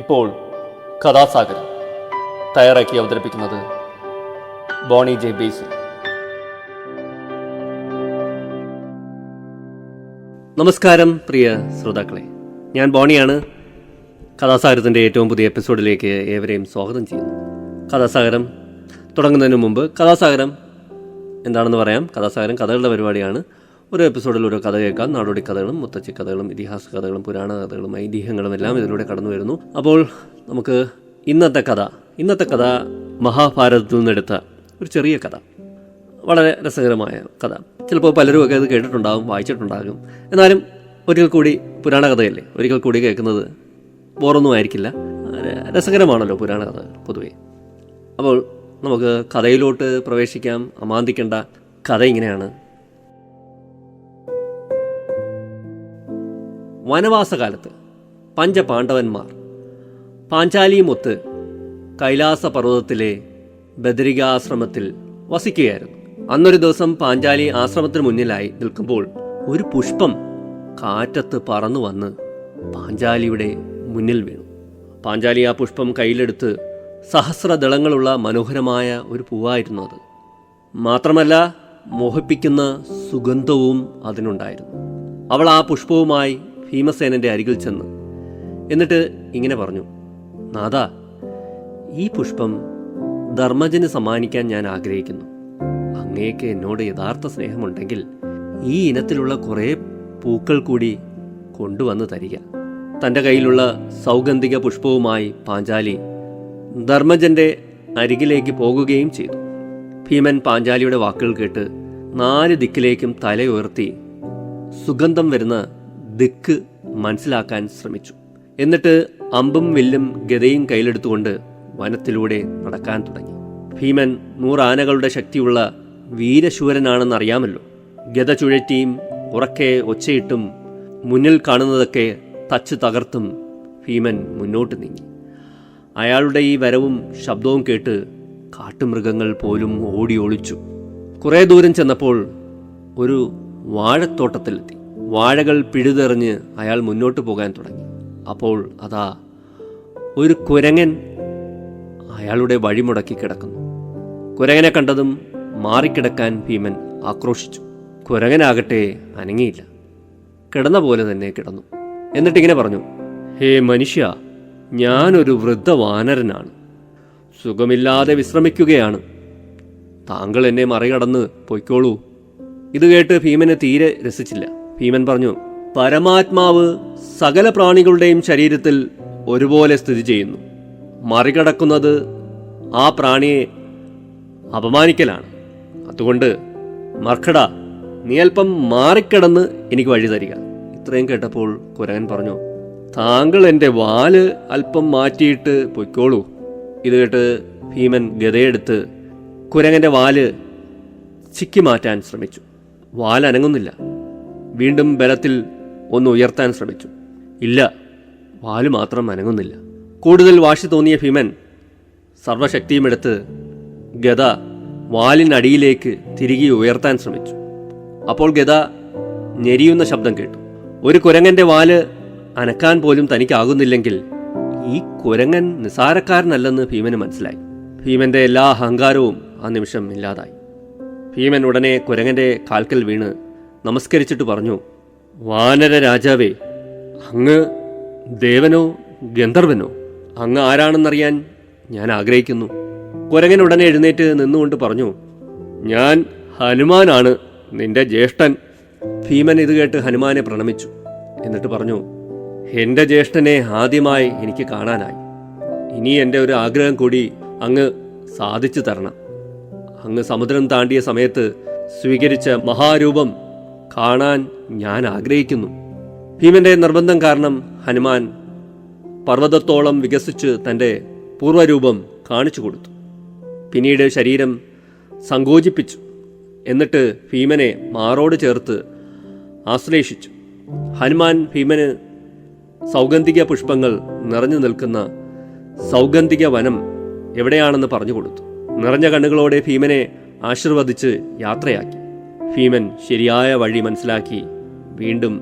ഇപ്പോൾ കഥാസാഗരം തയ്യാറാക്കി അവതരിപ്പിക്കുന്നത് ബോണി ജെ ബേസിൽ. നമസ്കാരം പ്രിയ ശ്രോതാക്കളെ, ഞാൻ ബോണിയാണ്. കഥാസാഗരത്തിൻ്റെ ഏറ്റവും പുതിയ എപ്പിസോഡിലേക്ക് ഏവരെയും സ്വാഗതം ചെയ്യുന്നു. കഥാസാഗരം തുടങ്ങുന്നതിന് മുമ്പ് കഥാസാഗരം എന്താണെന്ന് പറയാം. കഥാസാഗരം കഥകളുടെ പരിപാടിയാണ്. ഓരോ എപ്പിസോഡിൽ ഓരോ കഥ കേൾക്കാം. നാടോടി കഥകളും മുത്തച്ഛി കഥകളും ഇതിഹാസ കഥകളും പുരാണ കഥകളും ഐതിഹ്യങ്ങളും എല്ലാം ഇതിലൂടെ കടന്നു വരുന്നു. അപ്പോൾ നമുക്ക് ഇന്നത്തെ കഥ മഹാഭാരതത്തിൽ നിന്നെടുത്ത ഒരു ചെറിയ കഥ, വളരെ രസകരമായ കഥ. ചിലപ്പോൾ പലരും ഒക്കെ അത് കേട്ടിട്ടുണ്ടാകും, വായിച്ചിട്ടുണ്ടാകും. എന്നാലും ഒരിക്കൽ കൂടി പുരാണ കഥയല്ലേ, ഒരിക്കൽ കൂടി കേൾക്കുന്നത് ബോറൊന്നും ആയിരിക്കില്ല. രസകരമാണല്ലോ പുരാണ കഥ പൊതുവേ. അപ്പോൾ നമുക്ക് കഥയിലോട്ട് പ്രവേശിക്കാം. അമാന്തിക്കേണ്ട കഥ ഇങ്ങനെയാണ്. വനവാസകാലത്ത് പഞ്ചപാണ്ഡവന്മാർ പാഞ്ചാലിയുമൊത്ത് കൈലാസ പർവ്വതത്തിലെ ബദരികാശ്രമത്തിൽ വസിക്കുകയായിരുന്നു. അന്നൊരു ദിവസം പാഞ്ചാലി ആശ്രമത്തിന് മുന്നിലായി നിൽക്കുമ്പോൾ ഒരു പുഷ്പം കാറ്റത്ത് പറന്നു വന്ന് പാഞ്ചാലിയുടെ മുന്നിൽ വീണു. പാഞ്ചാലി ആ പുഷ്പം കയ്യിലെടുത്ത് സഹസ്രദളങ്ങളുള്ള മനോഹരമായ ഒരു പൂവായിരുന്നു അത്. മാത്രമല്ല മോഹിപ്പിക്കുന്ന സുഗന്ധവും അതിനുണ്ടായിരുന്നു. അവൾ ആ പുഷ്പവുമായി ഭീമസേനന്റെ അരികിൽ ചെന്ന് എന്നിട്ട് ഇങ്ങനെ പറഞ്ഞു: നാഥാ, ഈ പുഷ്പം ധർമ്മജന് സമ്മാനിക്കാൻ ഞാൻ ആഗ്രഹിക്കുന്നു. അങ്ങേക്ക് എന്നോട് യഥാർത്ഥ സ്നേഹമുണ്ടെങ്കിൽ ഈ ഇനത്തിലുള്ള കുറേ പൂക്കൾ കൂടി കൊണ്ടുവന്ന് തരിക. തൻ്റെ കയ്യിലുള്ള സൗഗന്ധിക പുഷ്പവുമായി പാഞ്ചാലി ധർമ്മജന്റെ അരികിലേക്ക് പോകുകയും ചെയ്തു. ഭീമൻ പാഞ്ചാലിയുടെ വാക്കുകൾ കേട്ട് 4 ദിക്കിലേക്കും തലയുയർത്തി സുഗന്ധം വരുന്ന ദിക്ക് മനസ്സിലാക്കാൻ ശ്രമിച്ചു. എന്നിട്ട് അമ്പും വില്ലും ഗദയും കയ്യിലെടുത്തുകൊണ്ട് വനത്തിലൂടെ നടക്കാൻ തുടങ്ങി. ഭീമൻ 100 ആനകളുടെ ശക്തിയുള്ള വീരശൂരനാണെന്നറിയാമല്ലോ. ഗദ ചുഴറ്റിയും ഉറക്കെ ഒച്ചയിട്ടും മുന്നിൽ കാണുന്നതൊക്കെ തച്ച് തകർത്തും ഭീമൻ മുന്നോട്ട് നീങ്ങി. അയാളുടെ ഈ വരവും ശബ്ദവും കേട്ട് കാട്ടുമൃഗങ്ങൾ പോലും ഓടി ഒളിച്ചു. കുറേ ദൂരം ചെന്നപ്പോൾ ഒരു വാഴത്തോട്ടത്തിലെത്തി. വാഴകൾ പിഴുതെറിഞ്ഞ് അയാൾ മുന്നോട്ട് പോകാൻ തുടങ്ങി. അപ്പോൾ അതാ ഒരു കുരങ്ങൻ അയാളുടെ വഴിമുടക്കി കിടക്കുന്നു. കുരങ്ങനെ കണ്ടതും മാറിക്കിടക്കാൻ ഭീമൻ ആക്രോശിച്ചു. കുരങ്ങനാകട്ടെ അനങ്ങിയില്ല, കിടന്ന പോലെ തന്നെ കിടന്നു. എന്നിട്ടിങ്ങനെ പറഞ്ഞു: ഹേ മനുഷ്യ, ഞാനൊരു വൃദ്ധവാനരനാണ്, സുഖമില്ലാതെ വിശ്രമിക്കുകയാണ്. താങ്കൾ എന്നെ മറികടന്ന് പൊയ്ക്കോളൂ. ഇത് കേട്ട് ഭീമന് തീരെ രസിച്ചില്ല. ഭീമൻ പറഞ്ഞു: പരമാത്മാവ് സകല പ്രാണികളുടെയും ശരീരത്തിൽ ഒരുപോലെ സ്ഥിതി ചെയ്യുന്നു. മറികടക്കുന്നത് ആ പ്രാണിയെ അപമാനിക്കലാണ്. അതുകൊണ്ട് മർക്കട, നീ അല്പം മാറിക്കിടന്ന് എനിക്ക് വഴി തരിക. ഇത്രയും കേട്ടപ്പോൾ കുരങ്ങൻ പറഞ്ഞു: താങ്കൾ എൻ്റെ വാല് അല്പം മാറ്റിയിട്ട് പൊയ്ക്കോളൂ. ഇത് കേട്ട് ഭീമൻ ഗദയെടുത്ത് കുരങ്ങൻ്റെ വാല് ചിക്കി മാറ്റാൻ ശ്രമിച്ചു. വാൽ അനങ്ങുന്നില്ല. വീണ്ടും ബലത്തിൽ ഒന്ന് ഉയർത്താൻ ശ്രമിച്ചു. ഇല്ല, വാല് മാത്രം അനങ്ങുന്നില്ല. കൂടുതൽ വാശി തോന്നിയ ഭീമൻ സർവശക്തിയുമെടുത്ത് ഗദ വാലിനടിയിലേക്ക് തിരികെ ഉയർത്താൻ ശ്രമിച്ചു. അപ്പോൾ ഗദ ഞെരിയുന്ന ശബ്ദം കേട്ടു. ഒരു കുരങ്ങന്റെ വാല് അനക്കാൻ പോലും തനിക്കാകുന്നില്ലെങ്കിൽ ഈ കുരങ്ങൻ നിസാരക്കാരനല്ലെന്ന് ഭീമന് മനസ്സിലായി. ഭീമന്റെ എല്ലാ അഹങ്കാരവും ആ നിമിഷം ഇല്ലാതായി. ഭീമൻ ഉടനെ കുരങ്ങന്റെ കാൽക്കൽ വീണ് നമസ്കരിച്ചിട്ട് പറഞ്ഞു: വാനര രാജാവേ, അങ്ങ് ദേവനോ ഗന്ധർവനോ? അങ്ങ് ആരാണെന്നറിയാൻ ഞാൻ ആഗ്രഹിക്കുന്നു. കുരങ്ങൻ ഉടനെ എഴുന്നേറ്റ് നിന്നുകൊണ്ട് പറഞ്ഞു: ഞാൻ ഹനുമാനാണ്, നിന്റെ ജ്യേഷ്ഠൻ. ഭീമൻ ഇത് കേട്ട് ഹനുമാനെ പ്രണമിച്ചു. എന്നിട്ട് പറഞ്ഞു: എൻ്റെ ജ്യേഷ്ഠനെ ആദ്യമായി എനിക്ക് കാണാനായി. ഇനി എൻ്റെ ഒരു ആഗ്രഹം കൂടി അങ്ങ് സാധിച്ചു തരണം. അങ്ങ് സമുദ്രം താണ്ടിയ സമയത്ത് സ്വീകരിച്ച മഹാരൂപം കാണാൻ ഞാൻ ആഗ്രഹിക്കുന്നു. ഭീമന്റെ നിർബന്ധം കാരണം ഹനുമാൻ പർവ്വതത്തോളം വികസിച്ച് തൻ്റെ പൂർവ്വരൂപം കാണിച്ചു കൊടുത്തു. പിന്നീട് ശരീരം സങ്കോചിപ്പിച്ചു. എന്നിട്ട് ഭീമനെ മാറോട് ചേർത്ത് ആശ്ലേഷിച്ചു. ഹനുമാൻ ഭീമന് സൗഗന്ധിക പുഷ്പങ്ങൾ നിറഞ്ഞു നിൽക്കുന്ന സൗഗന്ധിക വനം എവിടെയാണെന്ന് പറഞ്ഞു കൊടുത്തു. നിറഞ്ഞ കണ്ണുകളോടെ ഭീമനെ ആശീർവദിച്ച് യാത്രയാക്കി. ഭീമൻ ശരിയായ വഴി മനസ്സിലാക്കി വീണ്ടും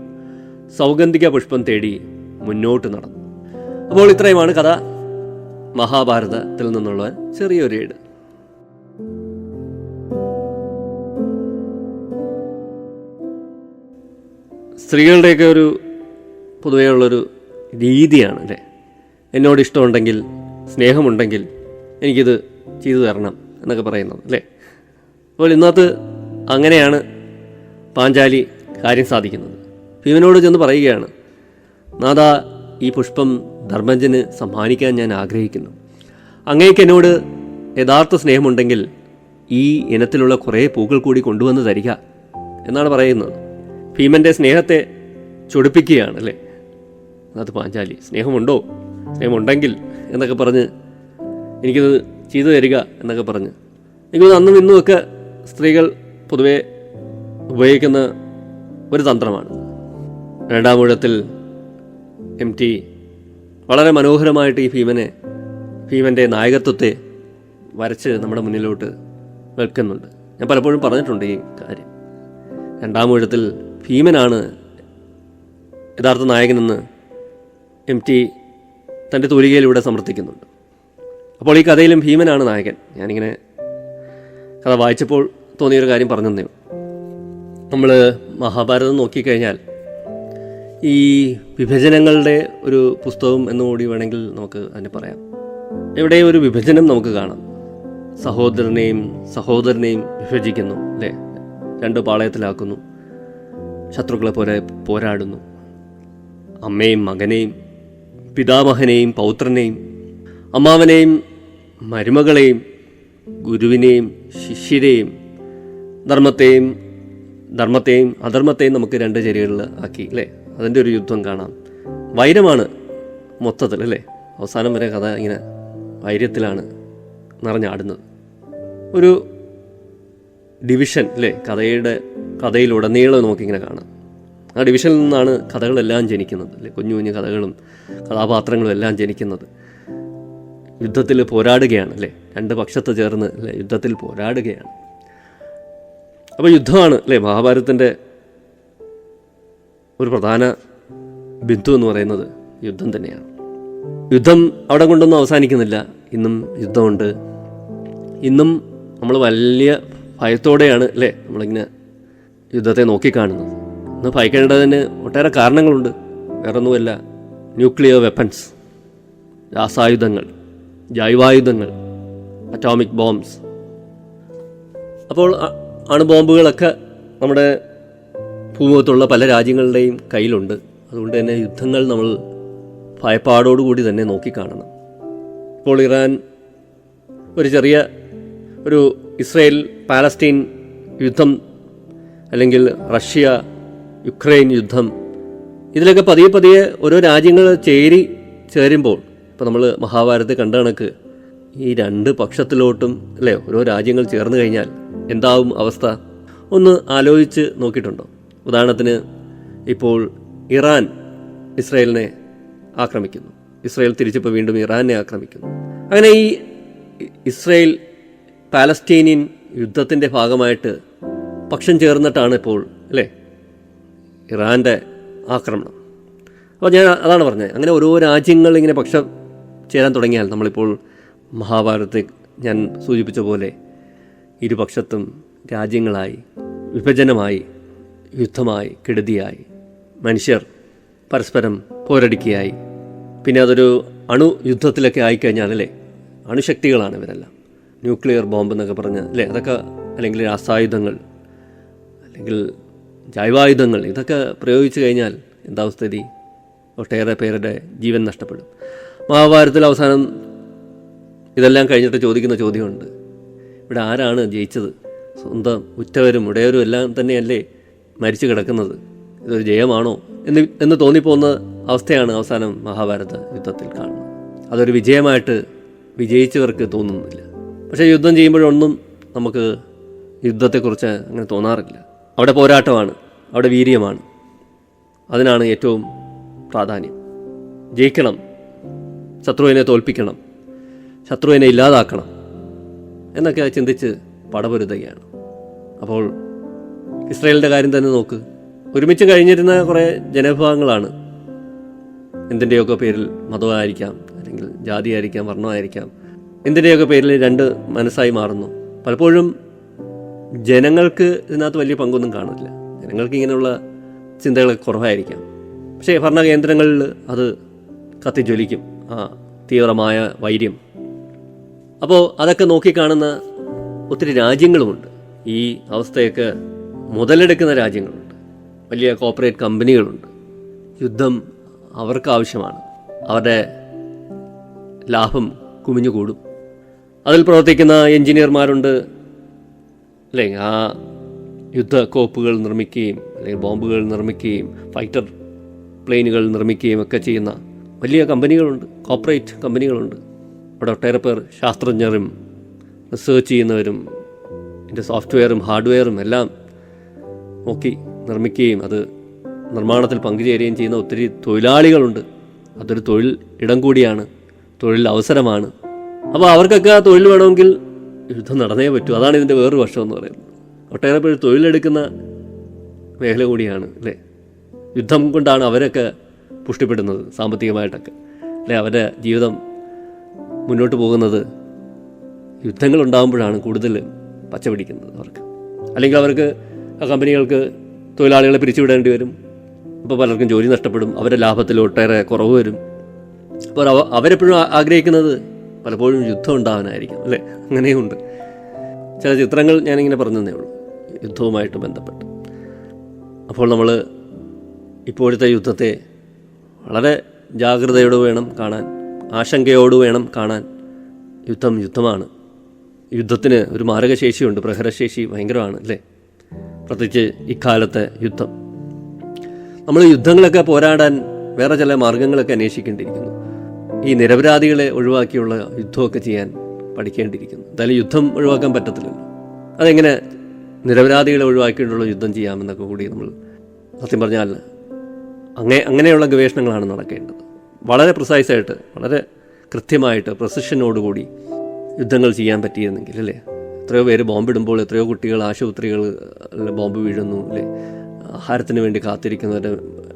സൗഗന്ധിക പുഷ്പം തേടി മുന്നോട്ട് നടന്നു. അപ്പോൾ ഇത്രയുമാണ് കഥ. മഹാഭാരതത്തിൽ നിന്നുള്ള ചെറിയൊരു ഏട്. സ്ത്രീകളുടെയൊക്കെ ഒരു പൊതുവേ ഉള്ളൊരു രീതിയാണ് അല്ലേ, എന്നോട് ഇഷ്ടമുണ്ടെങ്കിൽ, സ്നേഹമുണ്ടെങ്കിൽ എനിക്കിത് ചെയ്തു തരണം എന്നൊക്കെ പറയുന്നത് അല്ലേ. അപ്പോൾ ഇന്നത്തെ അങ്ങനെയാണ് പാഞ്ചാലി കാര്യം സാധിക്കുന്നത്. ഭീമനോട് ചെന്ന് പറയുകയാണ്, നാഥാ, ഈ പുഷ്പം ധർമ്മജന് സമ്മാനിക്കാൻ ഞാൻ ആഗ്രഹിക്കുന്നു. അങ്ങേക്ക് എന്നോട് യഥാർത്ഥ സ്നേഹമുണ്ടെങ്കിൽ ഈ ഇനത്തിലുള്ള കുറേ പൂക്കൾ കൂടി കൊണ്ടുവന്ന് തരിക എന്നാണ് പറയുന്നത്. ഭീമൻ്റെ സ്നേഹത്തെ ചൊടിപ്പിക്കുകയാണ് അല്ലേ. അത് പാഞ്ചാലി, സ്നേഹമുണ്ടോ, സ്നേഹമുണ്ടെങ്കിൽ എന്നൊക്കെ പറഞ്ഞ് എനിക്കിത് ചെയ്തു തരിക എന്നൊക്കെ പറഞ്ഞ്. എനിക്ക് അന്നും ഇന്നുമൊക്കെ സ്ത്രീകൾ പൊതുവെ ഉപയോഗിക്കുന്ന ഒരു തന്ത്രമാണ്. രണ്ടാം ഊഴത്തിൽ MT വളരെ മനോഹരമായിട്ട് ഈ ഭീമൻ്റെ നായകത്വത്തെ വരച്ച് നമ്മുടെ മുന്നിലോട്ട് വെക്കുന്നുണ്ട്. ഞാൻ പലപ്പോഴും പറഞ്ഞിട്ടുണ്ട് ഈ കാര്യം. രണ്ടാം ഊഴത്തിൽ ഭീമനാണ് യഥാർത്ഥ നായകനെന്ന് MT തൻ്റെ തൂലികയിലൂടെ സമർത്ഥിക്കുന്നുണ്ട്. അപ്പോൾ ഈ കഥയിലും ഭീമനാണ് നായകൻ. ഞാനിങ്ങനെ കഥ വായിച്ചപ്പോൾ തോന്നിയൊരു കാര്യം പറഞ്ഞതേ. നമ്മൾ മഹാഭാരതം നോക്കിക്കഴിഞ്ഞാൽ ഈ വിഭജനങ്ങളുടെ ഒരു പുസ്തകം എന്നുകൂടി വേണമെങ്കിൽ നമുക്ക് അതിനെ പറയാം. ഇവിടെ ഒരു വിഭജനം നമുക്ക് കാണാം. സഹോദരനെയും വിഭജിക്കുന്നു അല്ലേ, രണ്ട് പാളയത്തിലാക്കുന്നു, ശത്രുക്കളെ പോലെ പോരാടുന്നു. അമ്മയും മകനെയും, പിതാമഹനെയും പൗത്രനെയും, അമ്മാവനെയും മരുമകളെയും, ഗുരുവിനെയും ശിഷ്യരെയും, ധർമ്മത്തെയും അധർമ്മത്തെയും നമുക്ക് രണ്ട് ചേരികളിൽ ആക്കി അല്ലേ. അതിൻ്റെ ഒരു യുദ്ധം കാണാം. വൈരമാണ് മൊത്തത്തിൽ അല്ലേ. അവസാനം വരെ കഥ ഇങ്ങനെ വൈര്യത്തിലാണ് നിറഞ്ഞാടുന്നത്. ഒരു ഡിവിഷൻ അല്ലേ കഥയിലുടനീളം നമുക്കിങ്ങനെ കാണാം. ആ ഡിവിഷനിൽ നിന്നാണ് കഥകളെല്ലാം ജനിക്കുന്നത് അല്ലേ. കുഞ്ഞു കുഞ്ഞു കഥകളും കഥാപാത്രങ്ങളും എല്ലാം ജനിക്കുന്നത്. യുദ്ധത്തിൽ പോരാടുകയാണ് അല്ലേ, രണ്ട് പക്ഷത്ത് ചേർന്ന് അല്ലേ യുദ്ധത്തിൽ പോരാടുകയാണ്. അപ്പോൾ യുദ്ധമാണ് അല്ലേ മഹാഭാരതത്തിൻ്റെ ഒരു പ്രധാന ബിന്ദു എന്ന് പറയുന്നത്. യുദ്ധം തന്നെയാണ്. യുദ്ധം അവിടെ കൊണ്ടൊന്നും അവസാനിക്കുന്നില്ല. ഇന്നും യുദ്ധമുണ്ട്. ഇന്നും നമ്മൾ വലിയ ഭയത്തോടെയാണ് അല്ലേ നമ്മളിങ്ങനെ യുദ്ധത്തെ നോക്കിക്കാണുന്നത്. ഇന്ന് ഭയക്കേണ്ടതിന് ഒട്ടേറെ കാരണങ്ങളുണ്ട്. വേറൊന്നുമല്ല, ന്യൂക്ലിയർ വെപ്പൺസ്, രാസായുധങ്ങൾ, ജൈവായുധങ്ങൾ, അറ്റോമിക് ബോംബ്സ്. അപ്പോൾ അണുബോംബുകളൊക്കെ നമ്മുടെ ഭൂമുഖത്തുള്ള പല രാജ്യങ്ങളുടെയും കയ്യിലുണ്ട്. അതുകൊണ്ട് തന്നെ യുദ്ധങ്ങൾ നമ്മൾ ഭയപ്പാടോടുകൂടി തന്നെ നോക്കിക്കാണണം. ഇപ്പോൾ ഇറാൻ ഒരു ഇസ്രയേൽ പാലസ്തീൻ യുദ്ധം, അല്ലെങ്കിൽ റഷ്യ യുക്രൈൻ യുദ്ധം, ഇതിലൊക്കെ പതിയെ ഓരോ രാജ്യങ്ങൾ ചേരുമ്പോൾ ഇപ്പോൾ നമ്മൾ മഹാഭാരതത്തിൽ കണ്ട കണക്ക് ഈ രണ്ട് പക്ഷത്തിലോട്ടും അല്ലേ ഓരോ രാജ്യങ്ങൾ ചേർന്ന് കഴിഞ്ഞാൽ എന്താവും അവസ്ഥ ഒന്ന് ആലോചിച്ച് നോക്കിയിട്ടുണ്ടോ? ഉദാഹരണത്തിന് ഇപ്പോൾ ഇറാൻ ഇസ്രയേലിനെ ആക്രമിക്കുന്നു, ഇസ്രയേൽ തിരിച്ചിപ്പോൾ വീണ്ടും ഇറാനെ ആക്രമിക്കുന്നു. അങ്ങനെ ഈ ഇസ്രയേൽ പാലസ്തീനിയൻ യുദ്ധത്തിൻ്റെ ഭാഗമായിട്ട് പക്ഷം ചേർന്നിട്ടാണ് ഇപ്പോൾ അല്ലേ ഇറാൻ്റെ ആക്രമണം. അപ്പോൾ ഞാൻ അതാണ് പറഞ്ഞത്, അങ്ങനെ ഓരോ രാജ്യങ്ങൾ ഇങ്ങനെ പക്ഷം ചേരാൻ തുടങ്ങിയാൽ നമ്മളിപ്പോൾ മഹാഭാരതത്തിൽ ഞാൻ സൂചിപ്പിച്ച പോലെ ഇരുപക്ഷത്തും രാജ്യങ്ങളായി, വിഭജനമായി, യുദ്ധമായി, കെടുതിയായി, മനുഷ്യർ പരസ്പരം പോരടിക്കുകയായി, പിന്നെ അതൊരു യുദ്ധത്തിലൊക്കെ ആയിക്കഴിഞ്ഞാൽ അല്ലേ അണുശക്തികളാണ് ഇവരെല്ലാം. ന്യൂക്ലിയർ ബോംബ് എന്നൊക്കെ പറഞ്ഞാൽ അല്ലേ അതൊക്കെ, അല്ലെങ്കിൽ രാസായുധങ്ങൾ, അല്ലെങ്കിൽ ജൈവായുധങ്ങൾ, ഇതൊക്കെ പ്രയോഗിച്ചു കഴിഞ്ഞാൽ എന്താവും സ്ഥിതി? ഒട്ടേറെ പേരുടെ ജീവൻ നഷ്ടപ്പെടും. മഹാഭാരതത്തിൽ അവസാനം ഇതെല്ലാം കഴിഞ്ഞിട്ട് ചോദിക്കുന്ന ചോദ്യമുണ്ട്, ഇവിടെ ആരാണ് ജയിച്ചത്? സ്വന്തം ഉറ്റവരും ഉടയവരും എല്ലാം തന്നെയല്ലേ മരിച്ചു കിടക്കുന്നത്? ഇതൊരു ജയമാണോ എന്ന് തോന്നിപ്പോകുന്ന അവസ്ഥയാണ് അവസാനം മഹാഭാരത യുദ്ധത്തിൽ കാണുന്നത്. അതൊരു വിജയമായിട്ട് വിജയിച്ചവർക്ക് തോന്നുന്നില്ല. പക്ഷേ യുദ്ധം ചെയ്യുമ്പോഴൊന്നും നമുക്ക് യുദ്ധത്തെക്കുറിച്ച് അങ്ങനെ തോന്നാറില്ല. അവിടെ പോരാട്ടമാണ്, അവിടെ വീര്യമാണ്, അതിനാണ് ഏറ്റവും പ്രാധാന്യം. ജയിക്കണം, ശത്രുവിനെ തോൽപ്പിക്കണം, ശത്രുവിനെ ഇല്ലാതാക്കണം എന്നൊക്കെ ചിന്തിച്ച് പടപൊരുതുകയാണ്. അപ്പോൾ ഇസ്രയേലിൻ്റെ കാര്യം തന്നെ നോക്ക്. ഒരുമിച്ച് കഴിഞ്ഞിരുന്ന കുറേ ജനവിഭാഗങ്ങളാണ് എന്തിൻ്റെയൊക്കെ പേരിൽ മതമായിരിക്കാം, അല്ലെങ്കിൽ ജാതിയായിരിക്കാം, വർണ്ണമായിരിക്കാം, എന്തിൻ്റെയൊക്കെ പേരിൽ രണ്ട് മനസ്സായി മാറുന്നു. പലപ്പോഴും ജനങ്ങൾക്ക് ഇതിനകത്ത് വലിയ പങ്കൊന്നും കാണില്ല. ജനങ്ങൾക്ക് ഇങ്ങനെയുള്ള ചിന്തകളൊക്കെ കുറവായിരിക്കാം. പക്ഷേ ഭരണകേന്ദ്രങ്ങളിൽ അത് കത്തിജ്വലിക്കും, ആ തീവ്രമായ വൈര്യം. അപ്പോൾ അതൊക്കെ നോക്കിക്കാണുന്ന ഒത്തിരി രാജ്യങ്ങളുമുണ്ട്. ഈ അവസ്ഥയൊക്കെ മുതലെടുക്കുന്ന രാജ്യങ്ങളുണ്ട്. വലിയ കോർപ്പറേറ്റ് കമ്പനികളുണ്ട്. യുദ്ധം അവർക്ക് ആവശ്യമാണ്. അവരുടെ ലാഭം കുമിഞ്ഞുകൂടും. അതിൽ പ്രവർത്തിക്കുന്ന എഞ്ചിനീയർമാരുണ്ട്, അല്ലേ? ആ യുദ്ധക്കോപ്പുകൾ നിർമ്മിക്കുകയും അല്ലെങ്കിൽ ബോംബുകൾ നിർമ്മിക്കുകയും ഫൈറ്റർ പ്ലെയിനുകൾ നിർമ്മിക്കുകയും ഒക്കെ ചെയ്യുന്ന വലിയ കമ്പനികളുണ്ട്, കോർപ്പറേറ്റ് കമ്പനികളുണ്ട്. അവിടെ ഒട്ടേറെ പേർ ശാസ്ത്രജ്ഞരും റിസേർച്ച് ചെയ്യുന്നവരും ഇതിൻ്റെ സോഫ്റ്റ്വെയറും ഹാർഡ്വെയറും എല്ലാം നോക്കി നിർമ്മിക്കുകയും അത് നിർമ്മാണത്തിൽ പങ്കുചേരുകയും ചെയ്യുന്ന ഒത്തിരി തൊഴിലാളികളുണ്ട്. അതൊരു തൊഴിൽ ഇടം കൂടിയാണ്, തൊഴിൽ അവസരമാണ്. അപ്പോൾ അവർക്കൊക്കെ ആ തൊഴിൽ വേണമെങ്കിൽ യുദ്ധം നടന്നേ പറ്റൂ. അതാണ് ഇതിൻ്റെ വേറൊരു വശം എന്ന് പറയുന്നത്. ഒട്ടേറെ പേര് തൊഴിലെടുക്കുന്ന മേഖല കൂടിയാണ്, അല്ലേ? യുദ്ധം കൊണ്ടാണ് അവരൊക്കെ പുഷ്ടിപ്പെടുന്നത് സാമ്പത്തികമായിട്ടൊക്കെ, അല്ലേ? അവരുടെ ജീവിതം മുന്നോട്ട് പോകുന്നത് യുദ്ധങ്ങളുണ്ടാകുമ്പോഴാണ് കൂടുതൽ പച്ച പിടിക്കുന്നത് അവർക്ക്. അല്ലെങ്കിൽ അവർക്ക് ആ കമ്പനികൾക്ക് തൊഴിലാളികളെ പിരിച്ചുവിടേണ്ടി വരും. അപ്പോൾ പലർക്കും ജോലി നഷ്ടപ്പെടും, അവരുടെ ലാഭത്തിൽ ഒട്ടേറെ കുറവ് വരും. അപ്പോൾ അവരെപ്പോഴും ആഗ്രഹിക്കുന്നത് പലപ്പോഴും യുദ്ധം ഉണ്ടാകാനായിരിക്കും, അല്ലേ? അങ്ങനെയുണ്ട്. ചില ചിത്രങ്ങൾ ഞാനിങ്ങനെ പറഞ്ഞതേ ഉള്ളൂ യുദ്ധവുമായിട്ട് ബന്ധപ്പെട്ട്. അപ്പോൾ നമ്മൾ ഇപ്പോഴത്തെ യുദ്ധത്തെ വളരെ ജാഗ്രതയോട് വേണം കാണാൻ, ആശങ്കയോട് വേണം കാണാൻ. യുദ്ധം യുദ്ധമാണ്. യുദ്ധത്തിന് ഒരു മാരകശേഷിയുണ്ട്, പ്രഹരശേഷി ഭയങ്കരമാണ്, അല്ലേ? പ്രത്യേകിച്ച് ഇക്കാലത്തെ യുദ്ധം. നമ്മൾ യുദ്ധങ്ങളൊക്കെ പോരാടാൻ വേറെ ചില മാർഗങ്ങളൊക്കെ അന്വേഷിക്കേണ്ടിയിരിക്കുന്നു. ഈ നിരപരാധികളെ ഒഴിവാക്കിയുള്ള യുദ്ധമൊക്കെ ചെയ്യാൻ പഠിക്കേണ്ടിയിരിക്കുന്നു. എന്തായാലും യുദ്ധം ഒഴിവാക്കാൻ പറ്റത്തില്ലല്ലോ. അതെങ്ങനെ നിരപരാധികളെ ഒഴിവാക്കിയിട്ടുള്ള യുദ്ധം ചെയ്യാമെന്നൊക്കെ കൂടി നമ്മൾ സത്യം പറഞ്ഞാൽ അങ്ങനെയുള്ള ഗവേഷണങ്ങളാണ് നടക്കേണ്ടത്. വളരെ പ്രിസൈസായിട്ട്, വളരെ കൃത്യമായിട്ട്, പ്രസിഷനോടുകൂടി യുദ്ധങ്ങൾ ചെയ്യാൻ പറ്റിയിരുന്നെങ്കിൽ, അല്ലേ? എത്രയോ പേര് ബോംബിടുമ്പോൾ എത്രയോ കുട്ടികൾ ആശുപത്രികളിൽ ബോംബ് വീഴുന്നു, അല്ലേ? ആഹാരത്തിന് വേണ്ടി കാത്തിരിക്കുന്നവരുടെ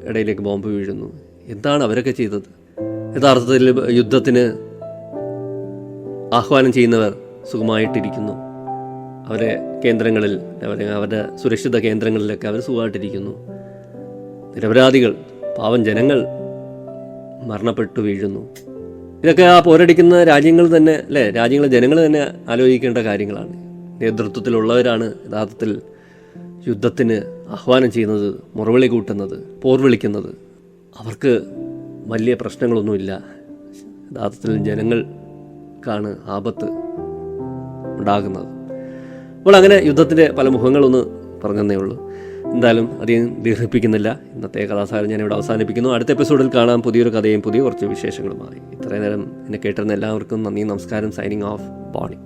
ഇടയിലേക്ക് ബോംബ് വീഴുന്നു. എന്താണ് അവരൊക്കെ ചെയ്തത്? യഥാർത്ഥത്തിൽ യുദ്ധത്തിന് ആഹ്വാനം ചെയ്യുന്നവർ സുഖമായിട്ടിരിക്കുന്നു. അവരെ കേന്ദ്രങ്ങളിൽ, അവരുടെ സുരക്ഷിത കേന്ദ്രങ്ങളിലൊക്കെ അവർ സുഖമായിട്ടിരിക്കുന്നു. നിരപരാധികൾ, പാവം ജനങ്ങൾ മരണപ്പെട്ടു വീഴുന്നു. ഇതൊക്കെ ആ പോരടിക്കുന്ന രാജ്യങ്ങൾ തന്നെ, അല്ലേ? രാജ്യങ്ങളെ ജനങ്ങൾ തന്നെ ആലോചിക്കേണ്ട കാര്യങ്ങളാണ്. നേതൃത്വത്തിലുള്ളവരാണ് യഥാർത്ഥത്തിൽ യുദ്ധത്തിന് ആഹ്വാനം ചെയ്യുന്നത്, മുറവിളി കൂട്ടുന്നത്, പോർവിളിക്കുന്നത്. അവർക്ക് വലിയ പ്രശ്നങ്ങളൊന്നുമില്ല. യഥാർത്ഥത്തിൽ ജനങ്ങൾക്കാണ് ആപത്ത് ഉണ്ടാകുന്നത്. അപ്പോൾ അങ്ങനെ യുദ്ധത്തിൻ്റെ പല മുഖങ്ങളൊന്ന് പറഞ്ഞതേ ഉള്ളൂ. എന്തായാലും അധികം ദീർഘിപ്പിക്കുന്നില്ല. ഇന്നത്തെ കഥാസാരം ഞാനിവിടെ അവസാനിപ്പിക്കുന്നു. അടുത്ത എപ്പിസോഡിൽ കാണാം പുതിയൊരു കഥയും പുതിയ കുറച്ച് വിശേഷങ്ങളുമായി. ഇത്രയും നേരം എന്നെ കേട്ടിരുന്ന എല്ലാവർക്കും നന്ദി, നമസ്കാരം. Signing off, Boney.